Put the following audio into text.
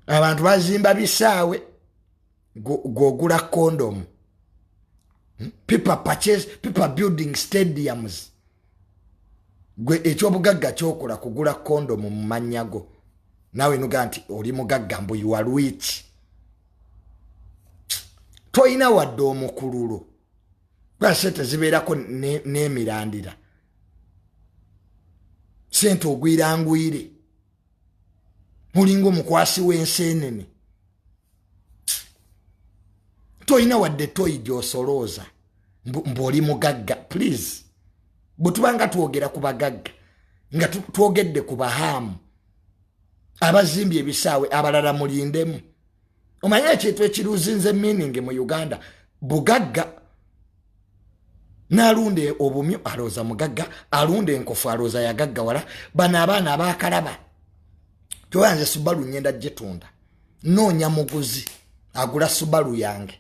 abantu bazimba bisaawe gogula condom. People purchase, people building stadiums. Gwe ekyobugagga kyokola kugula condom mu manyago. Nawe nuga nti oli mugagga mbu you are rich. Toyina wadde omukululo. Kwa sente zibeerako n'emirandira. Sente ogwirangwire. Mulingo mukwasi w'enseenene. Toyina wadde toyi gy'osolooza. Mboli mugagga. Please. Butubanga twogera ku bagagga. Nga twogedde ku bahamu. Abazimbye ebisaawe abalala mulindemu. Omanye ekintu ekiruzinze meaning mu Uganda. Bugagga. Nalunde obumyu aloza mugagga. Alunde enkofu aloza yagagga wala. Bana abaana abakalaba. Tuwanze Subaru nyenda jetunda. Noonya muguzi. Agula Subaru yange.